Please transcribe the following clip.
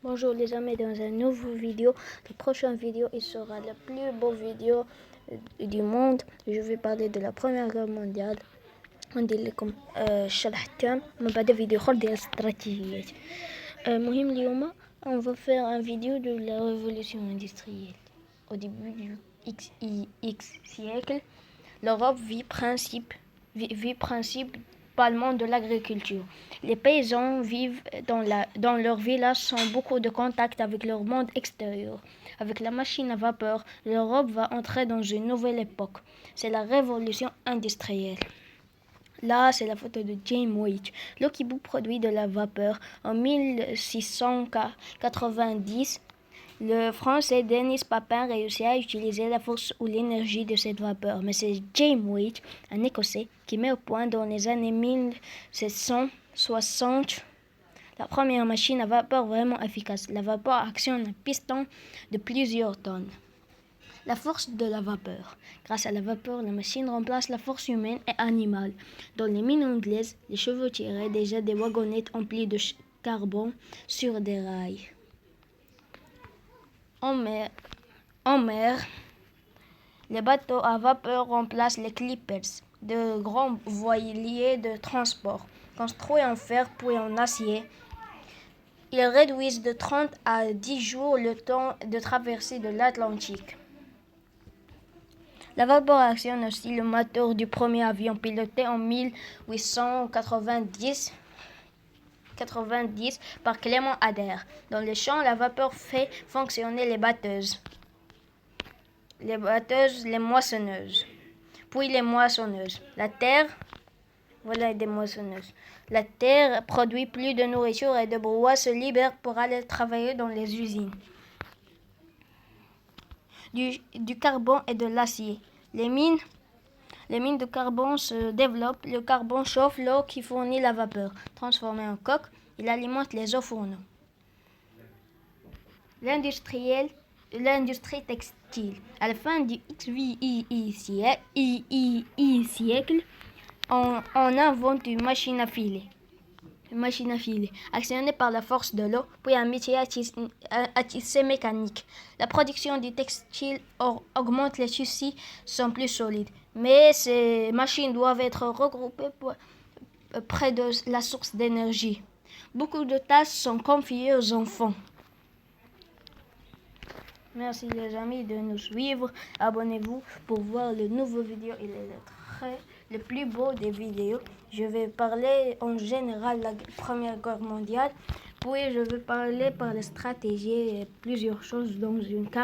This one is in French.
Bonjour les amis, dans une nouvelle vidéo. La prochaine vidéo, il sera la plus beau vidéo du monde. Je vais parler de la Première Guerre mondiale. وندير لكم الشرح التام من بعد فيديو اخر ديال الاستراتيجيات. مهم اليوم on va faire un vidéo de la révolution industrielle. Au début du XX siècle, l'Europe vit principalement de l'agriculture. Les paysans vivent dans leur village sans beaucoup de contact avec leur monde extérieur. Avec la machine à vapeur, l'Europe va entrer dans une nouvelle époque. C'est la révolution industrielle. Là, c'est la photo de James Watt, l'eau qui produit de la vapeur. En 1690, le Français Denis Papin réussit à utiliser la force ou l'énergie de cette vapeur. Mais c'est James Watt, un Écossais, qui met au point dans les années 1760 la première machine à vapeur vraiment efficace. La vapeur actionne un piston de plusieurs tonnes. La force de la vapeur. Grâce à la vapeur, la machine remplace la force humaine et animale. Dans les mines anglaises, les chevaux tiraient déjà des wagonnettes emplies de carbone sur des rails. En mer, les bateaux à vapeur remplacent les clippers, de grands voiliers de transport. Construits en fer puis en acier, ils réduisent de 30 à 10 jours le temps de traversée de l'Atlantique. La vapeur actionne aussi le moteur du premier avion piloté en 1890 par Clément Ader. Dans les champs, la vapeur fait fonctionner les batteuses, les moissonneuses, puis les moissonneuses. Des moissonneuses. La terre produit plus de nourriture et de brouhaha se libère pour aller travailler dans les usines. Du carbone et de l'acier. Les mines de carbone se développent. Le carbone chauffe l'eau qui fournit la vapeur. Transformée en coke, il alimente les eaux fourneaux. L'industrie textile. À la fin du siècle, on invente une machine à filer. Actionnée par la force de l'eau, puis un métier à tisser mécanique. La production du textile augmente, les tissus sont plus solides. Mais ces machines doivent être regroupées près de la source d'énergie. Beaucoup de tâches sont confiées aux enfants. Merci les amis de nous suivre. Abonnez-vous pour voir le nouveau vidéo. Il est le plus beau des vidéos. Je vais parler en général de la Première Guerre mondiale. Puis je vais parler par la stratégie et plusieurs choses dans une carte.